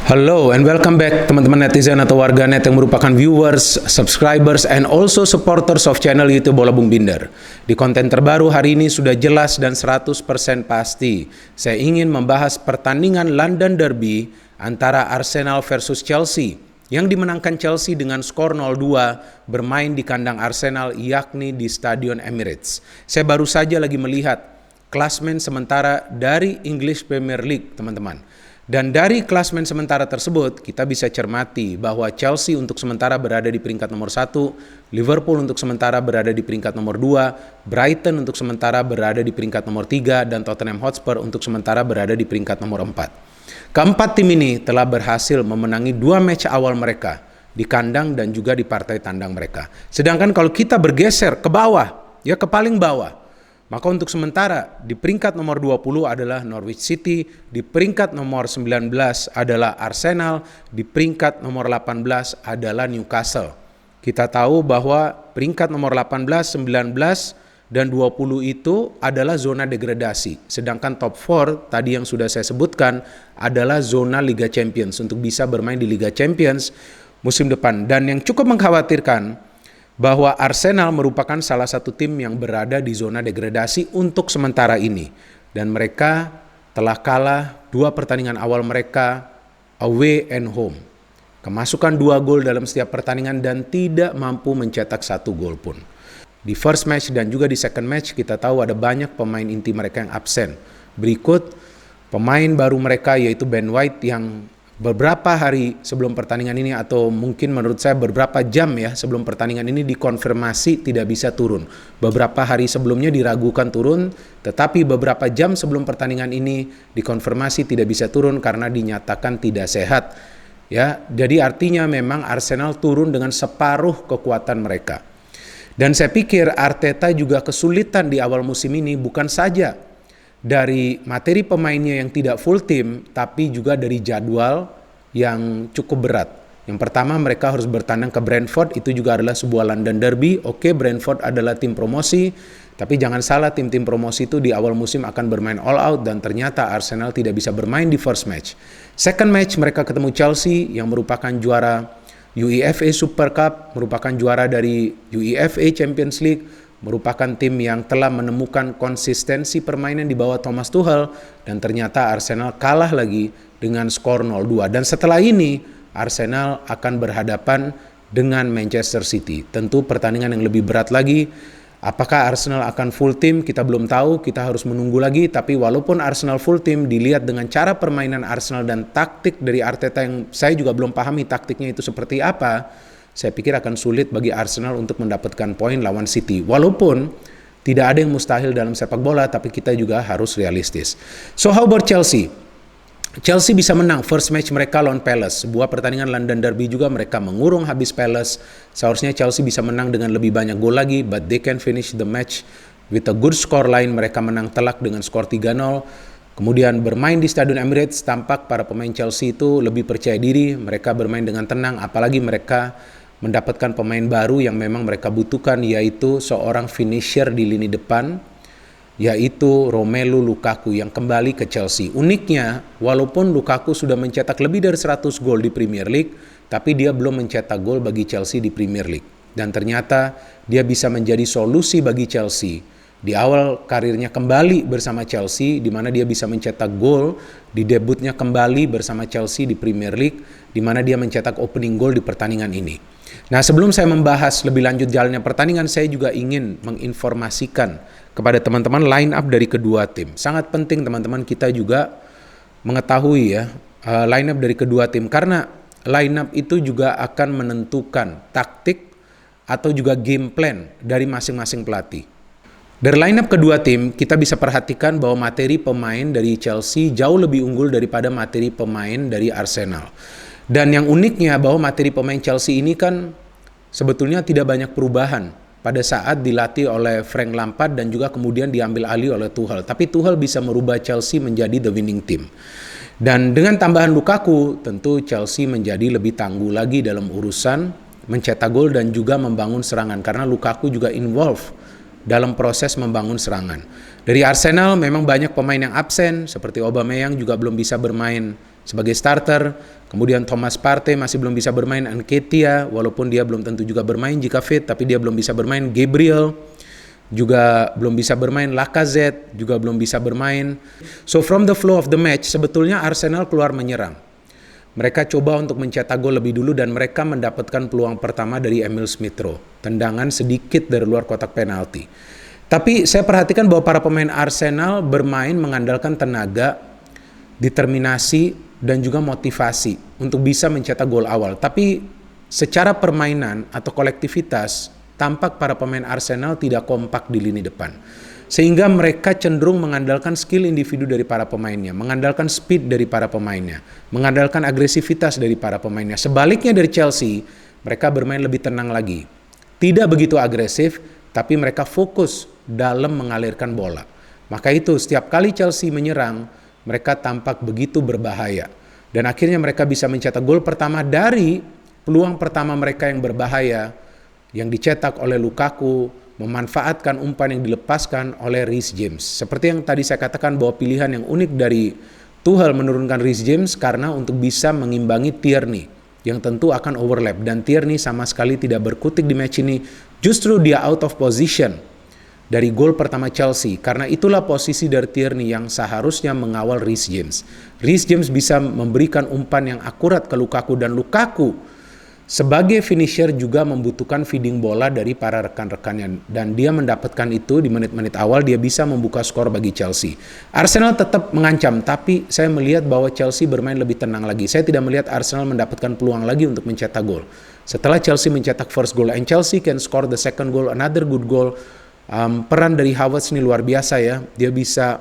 Hello and welcome back teman-teman netizen atau warganet yang merupakan viewers, subscribers, and also supporters of channel YouTube Bola Bung Binder. Di konten terbaru hari ini sudah jelas dan 100% pasti. Saya ingin membahas pertandingan London Derby antara Arsenal versus Chelsea yang dimenangkan Chelsea dengan skor 0-2 bermain di kandang Arsenal yakni di Stadion Emirates. Saya baru saja lagi melihat klasmen sementara dari English Premier League, teman-teman. Dan dari klasmen sementara tersebut, kita bisa cermati bahwa Chelsea untuk sementara berada di peringkat nomor 1, Liverpool untuk sementara berada di peringkat nomor 2, Brighton untuk sementara berada di peringkat nomor 3, dan Tottenham Hotspur untuk sementara berada di peringkat nomor 4. Keempat tim ini telah berhasil memenangi 2 match awal mereka di kandang dan juga di partai tandang mereka. Sedangkan kalau kita bergeser ke bawah, ya ke paling bawah, maka untuk sementara di peringkat nomor 20 adalah Norwich City, di peringkat nomor 19 adalah Arsenal, di peringkat nomor 18 adalah Newcastle. Kita tahu bahwa peringkat nomor 18, 19, dan 20 itu adalah zona degradasi. Sedangkan top 4 tadi yang sudah saya sebutkan adalah zona Liga Champions untuk bisa bermain di Liga Champions musim depan. Dan yang cukup mengkhawatirkan bahwa Arsenal merupakan salah satu tim yang berada di zona degradasi untuk sementara ini. Dan mereka telah kalah 2 pertandingan awal mereka away and home. Kemasukan 2 gol dalam setiap pertandingan dan tidak mampu mencetak 1 gol pun. Di first match dan juga di second match kita tahu ada banyak pemain inti mereka yang absen. Berikut pemain baru mereka yaitu Ben White yang beberapa hari sebelum pertandingan ini atau mungkin menurut saya beberapa jam ya sebelum pertandingan ini dikonfirmasi tidak bisa turun. Beberapa hari sebelumnya diragukan turun, tetapi beberapa jam sebelum pertandingan ini dikonfirmasi tidak bisa turun karena dinyatakan tidak sehat. Ya, jadi artinya memang Arsenal turun dengan separuh kekuatan mereka. Dan saya pikir Arteta juga kesulitan di awal musim ini bukan saja dari materi pemainnya yang tidak full tim, tapi juga dari jadwal yang cukup berat. Yang pertama mereka harus bertandang ke Brentford, itu juga adalah sebuah London Derby. Oke, Brentford adalah tim promosi, tapi jangan salah tim-tim promosi itu di awal musim akan bermain all out dan ternyata Arsenal tidak bisa bermain di first match. Second match mereka ketemu Chelsea yang merupakan juara UEFA Super Cup, merupakan juara dari UEFA Champions League, merupakan tim yang telah menemukan konsistensi permainan di bawah Thomas Tuchel dan ternyata Arsenal kalah lagi dengan skor 0-2. Dan setelah ini Arsenal akan berhadapan dengan Manchester City. Tentu pertandingan yang lebih berat lagi. Apakah Arsenal akan full tim? Kita belum tahu, kita harus menunggu lagi. Tapi walaupun Arsenal full tim, dilihat dengan cara permainan Arsenal dan taktik dari Arteta yang saya juga belum pahami taktiknya itu seperti apa, saya pikir akan sulit bagi Arsenal untuk mendapatkan poin lawan City. Walaupun tidak ada yang mustahil dalam sepak bola, tapi kita juga harus realistis. So how about Chelsea? Chelsea bisa menang first match mereka lawan Palace. Sebuah pertandingan London Derby juga mereka mengurung habis Palace. Seharusnya Chelsea bisa menang dengan lebih banyak gol lagi, but they can finish the match with a good score line. Mereka menang telak dengan skor 3-0. Kemudian bermain di Stadion Emirates, tampak para pemain Chelsea itu lebih percaya diri. Mereka bermain dengan tenang, apalagi mereka mendapatkan pemain baru yang memang mereka butuhkan, yaitu seorang finisher di lini depan, yaitu Romelu Lukaku yang kembali ke Chelsea. Uniknya, walaupun Lukaku sudah mencetak lebih dari 100 gol di Premier League, tapi dia belum mencetak gol bagi Chelsea di Premier League. Dan ternyata dia bisa menjadi solusi bagi Chelsea. Di awal karirnya kembali bersama Chelsea, di mana dia bisa mencetak gol di debutnya kembali bersama Chelsea di Premier League, di mana dia mencetak opening goal di pertandingan ini. Nah, sebelum saya membahas lebih lanjut jalannya pertandingan, saya juga ingin menginformasikan kepada teman-teman line up dari kedua tim. Sangat penting teman-teman kita juga mengetahui ya line up dari kedua tim, karena line up itu juga akan menentukan taktik atau juga game plan dari masing-masing pelatih. Dari line up kedua tim, kita bisa perhatikan bahwa materi pemain dari Chelsea jauh lebih unggul daripada materi pemain dari Arsenal. Dan yang uniknya bahwa materi pemain Chelsea ini kan sebetulnya tidak banyak perubahan pada saat dilatih oleh Frank Lampard dan juga kemudian diambil alih oleh Tuchel. Tapi Tuchel bisa merubah Chelsea menjadi the winning team. Dan dengan tambahan Lukaku, tentu Chelsea menjadi lebih tangguh lagi dalam urusan mencetak gol dan juga membangun serangan. Karena Lukaku juga involved dalam proses membangun serangan. Dari Arsenal memang banyak pemain yang absen, seperti Aubameyang juga belum bisa bermain sebagai starter. Kemudian Thomas Partey masih belum bisa bermain, Nketiah walaupun dia belum tentu juga bermain jika fit, tapi dia belum bisa bermain. Gabriel juga belum bisa bermain, Lacazette juga belum bisa bermain. So from the flow of the match, sebetulnya Arsenal keluar menyerang. Mereka coba untuk mencetak gol lebih dulu dan mereka mendapatkan peluang pertama dari Emil Smith Rowe. Tendangan sedikit dari luar kotak penalti. Tapi saya perhatikan bahwa para pemain Arsenal bermain mengandalkan tenaga, determinasi, dan juga motivasi untuk bisa mencetak gol awal. Tapi secara permainan atau kolektivitas, tampak para pemain Arsenal tidak kompak di lini depan. Sehingga mereka cenderung mengandalkan skill individu dari para pemainnya, mengandalkan speed dari para pemainnya, mengandalkan agresivitas dari para pemainnya. Sebaliknya dari Chelsea, mereka bermain lebih tenang lagi. Tidak begitu agresif, tapi mereka fokus dalam mengalirkan bola. Maka itu setiap kali Chelsea menyerang, mereka tampak begitu berbahaya. Dan akhirnya mereka bisa mencetak gol pertama dari peluang pertama mereka yang berbahaya, yang dicetak oleh Lukaku, memanfaatkan umpan yang dilepaskan oleh Reece James. Seperti yang tadi saya katakan bahwa pilihan yang unik dari Tuchel menurunkan Reece James karena untuk bisa mengimbangi Tierney yang tentu akan overlap. Dan Tierney sama sekali tidak berkutik di match ini. Justru dia out of position dari gol pertama Chelsea. Karena itulah posisi dari Tierney yang seharusnya mengawal Reece James. Reece James bisa memberikan umpan yang akurat ke Lukaku, dan Lukaku sebagai finisher juga membutuhkan feeding bola dari para rekan-rekannya. Dan dia mendapatkan itu di menit-menit awal, dia bisa membuka skor bagi Chelsea. Arsenal tetap mengancam, tapi saya melihat bahwa Chelsea bermain lebih tenang lagi. Saya tidak melihat Arsenal mendapatkan peluang lagi untuk mencetak gol. Setelah Chelsea mencetak first goal, and Chelsea can score the second goal, another good goal. Peran dari Havertz ini luar biasa ya. Dia bisa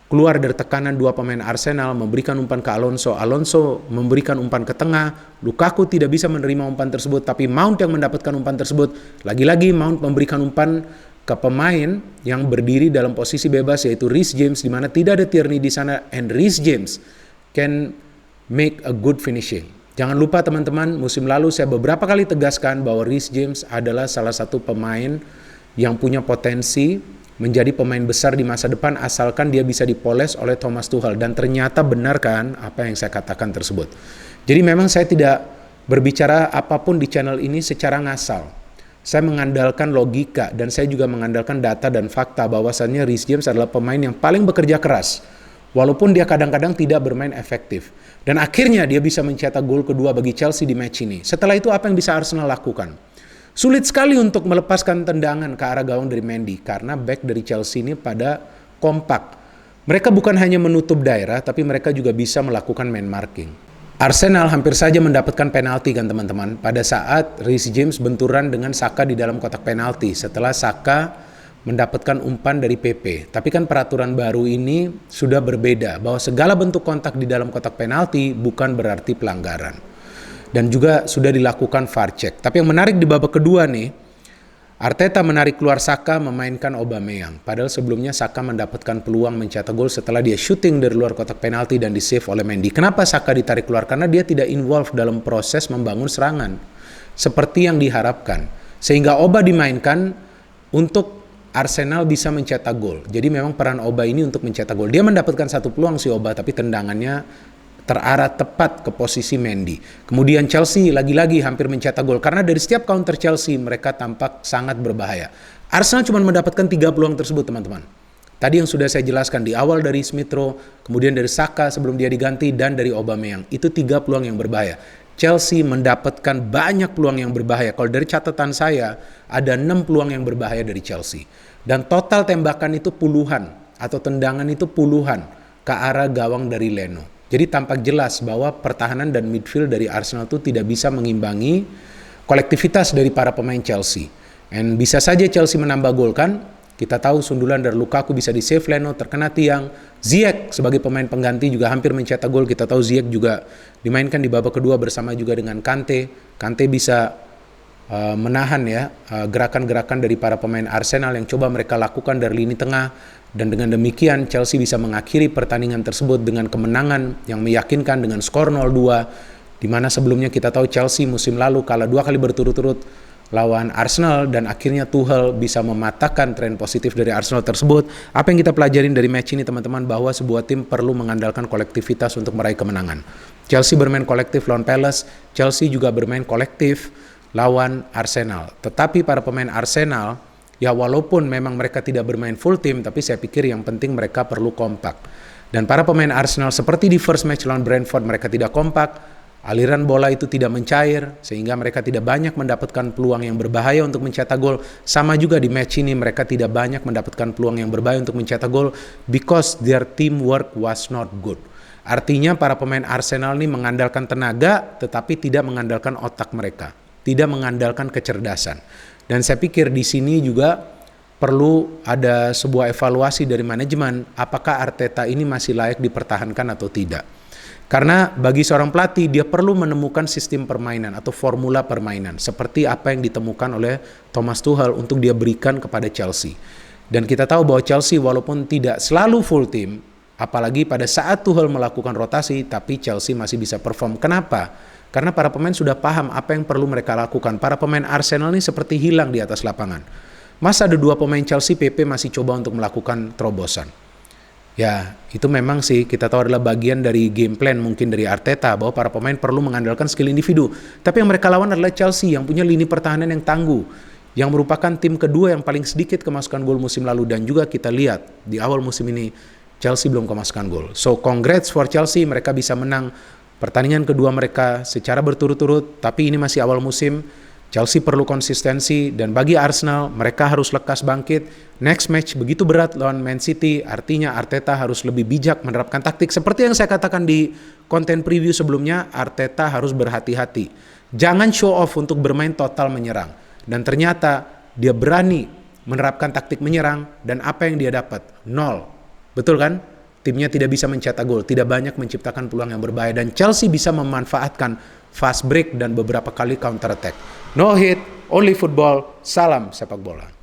keluar dari tekanan dua pemain Arsenal, memberikan umpan ke Alonso. Alonso memberikan umpan ke tengah. Lukaku tidak bisa menerima umpan tersebut, tapi Mount yang mendapatkan umpan tersebut. Lagi-lagi Mount memberikan umpan ke pemain yang berdiri dalam posisi bebas, yaitu Reece James, di mana tidak ada Tierney di sana, and Reece James can make a good finishing. Jangan lupa teman-teman, musim lalu saya beberapa kali tegaskan bahwa Reece James adalah salah satu pemain yang punya potensi menjadi pemain besar di masa depan asalkan dia bisa dipoles oleh Thomas Tuchel. Dan ternyata benar kan apa yang saya katakan tersebut. Jadi memang saya tidak berbicara apapun di channel ini secara ngasal. Saya mengandalkan logika dan saya juga mengandalkan data dan fakta bahwasannya Reece James adalah pemain yang paling bekerja keras. Walaupun dia kadang-kadang tidak bermain efektif. Dan akhirnya dia bisa mencetak gol kedua bagi Chelsea di match ini. Setelah itu apa yang bisa Arsenal lakukan? Sulit sekali untuk melepaskan tendangan ke arah gawang dari Mendy karena back dari Chelsea ini pada kompak. Mereka bukan hanya menutup daerah, tapi mereka juga bisa melakukan man marking. Arsenal hampir saja mendapatkan penalti kan teman-teman pada saat Reece James benturan dengan Saka di dalam kotak penalti setelah Saka mendapatkan umpan dari PP. Tapi kan peraturan baru ini sudah berbeda bahwa segala bentuk kontak di dalam kotak penalti bukan berarti pelanggaran. Dan juga sudah dilakukan VAR check. Tapi yang menarik di babak kedua nih, Arteta menarik keluar Saka, memainkan Aubameyang. Padahal sebelumnya Saka mendapatkan peluang mencetak gol setelah dia shooting dari luar kotak penalti dan di save oleh Mendy. Kenapa Saka ditarik keluar? Karena dia tidak involved dalam proses membangun serangan seperti yang diharapkan. Sehingga Oba dimainkan untuk Arsenal bisa mencetak gol. Jadi memang peran Oba ini untuk mencetak gol. Dia mendapatkan satu peluang si Oba, tapi tendangannya terarah tepat ke posisi Mendy. Kemudian Chelsea lagi-lagi hampir mencetak gol karena dari setiap counter Chelsea mereka tampak sangat berbahaya. Arsenal cuma mendapatkan 3 peluang tersebut teman-teman. Tadi yang sudah saya jelaskan di awal dari Smith Rowe, kemudian dari Saka sebelum dia diganti, dan dari Aubameyang. Itu 3 peluang yang berbahaya. Chelsea mendapatkan banyak peluang yang berbahaya. Kalau dari catatan saya ada 6 peluang yang berbahaya dari Chelsea. Dan total tembakan itu puluhan atau tendangan itu puluhan ke arah gawang dari Leno. Jadi tampak jelas bahwa pertahanan dan midfield dari Arsenal itu tidak bisa mengimbangi kolektivitas dari para pemain Chelsea. Dan bisa saja Chelsea menambah gol kan? Kita tahu sundulan dari Lukaku bisa di save Leno, terkena tiang. Ziyech sebagai pemain pengganti juga hampir mencetak gol. Kita tahu Ziyech juga dimainkan di babak kedua bersama juga dengan Kante. Kante bisa menahan ya gerakan-gerakan dari para pemain Arsenal yang coba mereka lakukan dari lini tengah. Dan dengan demikian Chelsea bisa mengakhiri pertandingan tersebut dengan kemenangan yang meyakinkan dengan skor 0-2, di mana sebelumnya kita tahu Chelsea musim lalu kalah 2 kali berturut-turut lawan Arsenal dan akhirnya Tuchel bisa mematahkan tren positif dari Arsenal tersebut. Apa yang kita pelajarin dari match ini teman-teman, bahwa sebuah tim perlu mengandalkan kolektivitas untuk meraih kemenangan. Chelsea bermain kolektif lawan Palace, Chelsea juga bermain kolektif lawan Arsenal. Tetapi para pemain Arsenal, ya walaupun memang mereka tidak bermain full team, tapi saya pikir yang penting mereka perlu kompak. Dan para pemain Arsenal seperti di first match lawan Brentford, mereka tidak kompak. Aliran bola itu tidak mencair, sehingga mereka tidak banyak mendapatkan peluang yang berbahaya untuk mencetak gol. Sama juga di match ini, mereka tidak banyak mendapatkan peluang yang berbahaya untuk mencetak gol because their teamwork was not good. Artinya para pemain Arsenal ini mengandalkan tenaga, tetapi tidak mengandalkan otak mereka, tidak mengandalkan kecerdasan. Dan saya pikir di sini juga perlu ada sebuah evaluasi dari manajemen, apakah Arteta ini masih layak dipertahankan atau tidak. Karena bagi seorang pelatih, dia perlu menemukan sistem permainan atau formula permainan seperti apa yang ditemukan oleh Thomas Tuchel untuk dia berikan kepada Chelsea. Dan kita tahu bahwa Chelsea walaupun tidak selalu full team, apalagi pada saat Tuchel melakukan rotasi, tapi Chelsea masih bisa perform. Kenapa? Karena para pemain sudah paham apa yang perlu mereka lakukan. Para pemain Arsenal ini seperti hilang di atas lapangan. Masa ada 2 pemain Chelsea, PP masih coba untuk melakukan terobosan. Ya, itu memang sih kita tahu adalah bagian dari game plan mungkin dari Arteta, bahwa para pemain perlu mengandalkan skill individu. Tapi yang mereka lawan adalah Chelsea yang punya lini pertahanan yang tangguh, yang merupakan tim kedua yang paling sedikit kemasukan gol musim lalu. Dan juga kita lihat di awal musim ini Chelsea belum kemasukan gol. So congrats for Chelsea, mereka bisa menang pertandingan kedua mereka secara berturut-turut. Tapi ini masih awal musim, Chelsea perlu konsistensi, dan bagi Arsenal mereka harus lekas bangkit. Next match begitu berat lawan Man City, artinya Arteta harus lebih bijak menerapkan taktik. Seperti yang saya katakan di konten preview sebelumnya, Arteta harus berhati-hati. Jangan show off untuk bermain total menyerang. Dan ternyata dia berani menerapkan taktik menyerang, dan apa yang dia dapat? 0. Betul kan? Timnya tidak bisa mencetak gol, tidak banyak menciptakan peluang yang berbahaya, dan Chelsea bisa memanfaatkan fast break dan beberapa kali counter attack. No hit, only football, salam sepak bola.